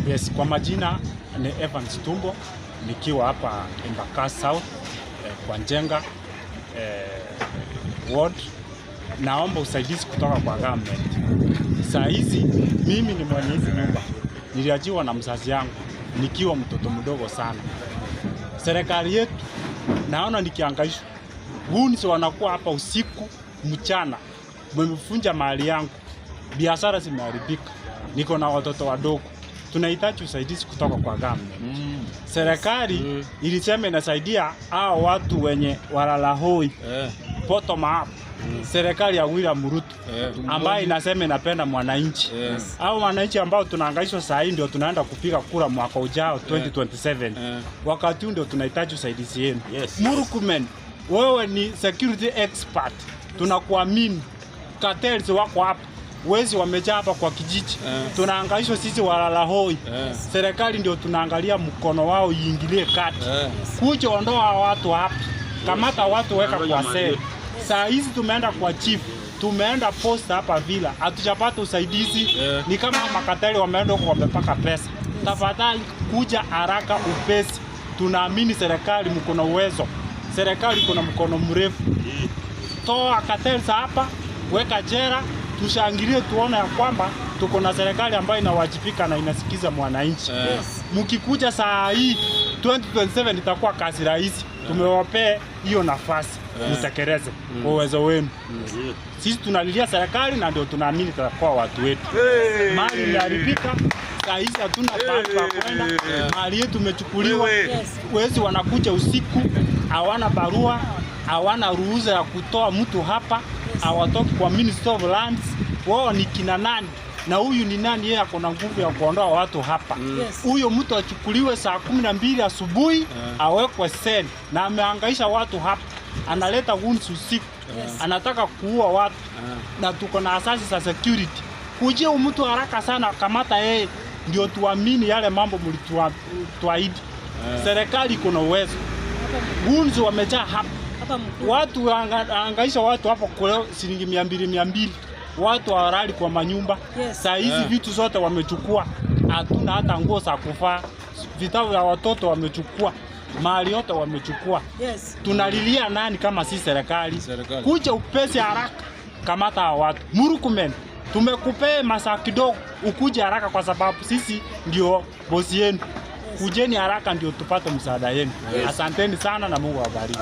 Yes, kwa majina ni Evans Tumbo, nikiwa hapa Embakasi South kwa Njenga ward. Naomba usaidizi kutoka kwa government. Saa hizi mimi ni mwenye hizi nyumba, niliachiwa na mzazi yangu nikiwa mtoto mdogo sana. Serikali yetu naona nikihangaishwa, wunzi wanakuwa hapa usiku mchana, wamefunja mali yangu, biashara zimeharibika, niko na watoto wadogo. Tunahitaji usaidizi kutoka kwa government. Serikali ilisema inasaidia hao watu wenye walala hoi, bottom up. Serikali ya William Ruto ambayo inasema inapenda mwananchi. Hao wananchi ambao tunahangaishwa saa hii ndio tunaenda kupiga kura mwaka ujao 2027. Wakati ndio tunahitaji usaidizi wenu. Murkomen, wewe ni security expert. Tunakuamini. Cartels wako hapa. Wezi wamejaa hapa kwa kijiji. Tunahangaishwa sisi walala hoi. Serikali ndio tunaangalia mkono wao iingilie kati. Kuja ondoa watu hapa. Kamata watu weka kwa seli. Saa hizi tumeenda kwa chief, tumeenda posta hapa vila, hatujapata usaidizi. Ni kama makateli wameenda huko wamepaka pesa. Tafadhali kuja haraka upesi. Tunaamini serikali mko na uwezo. Serikali iko na mkono mrefu. Toa kateli hapa, weka jera, tushangilie tuone ya kwamba tuko na serikali ambayo inawajibika na inasikiza mwananchi. Mkikuja saa hii 2027 itakuwa kazi rahisi. Tumewapea hiyo nafasi, mtekeleze kwa uwezo wenu. Sisi tunalilia serikali na ndio tunaamini tutakuwa watu wetu. Mali imeharibika, saa hizi hatuna pahali pa kwenda, mali yetu imechukuliwa. Wezi wanakuja usiku, hawana barua, hawana ruhusa ya kutoa mtu hapa, hawatoki kwa Ministry of Lands. Wao ni kina nani? Na huyu ni nani yeye ako na nguvu ya kuondoa watu hapa? Huyo mtu achukuliwe saa 12 asubuhi, awekwe seli, na amehangaisha watu hapa. Analeta wunzi usiku, anataka kuua watu. Na tuko na asasi za security. Kujia mtu haraka sana, kamata yeye, ndio tuamini yale mambo mlituahidi. Serikali iko na uwezo. Wunzi wamejaa hapa. Watu hangaisha watu hapa kwa shilingi 200. Watu hawalali kwa manyumba. Saa hizi vitu zote wamechukua. Hatuna hata nguo za kuvaa. Vitabu vya watoto wamechukua. Mali yote wamechukua. Tunalilia nani kama si serikali? Kuja upesi haraka, kamata hao watu. Murkomen, tumekupea masaa kidogo ukuje haraka kwa sababu sisi ndio bosi yenu. Kujeni haraka ndio tupate msaada yenu. Asanteni sana na Mungu awabariki.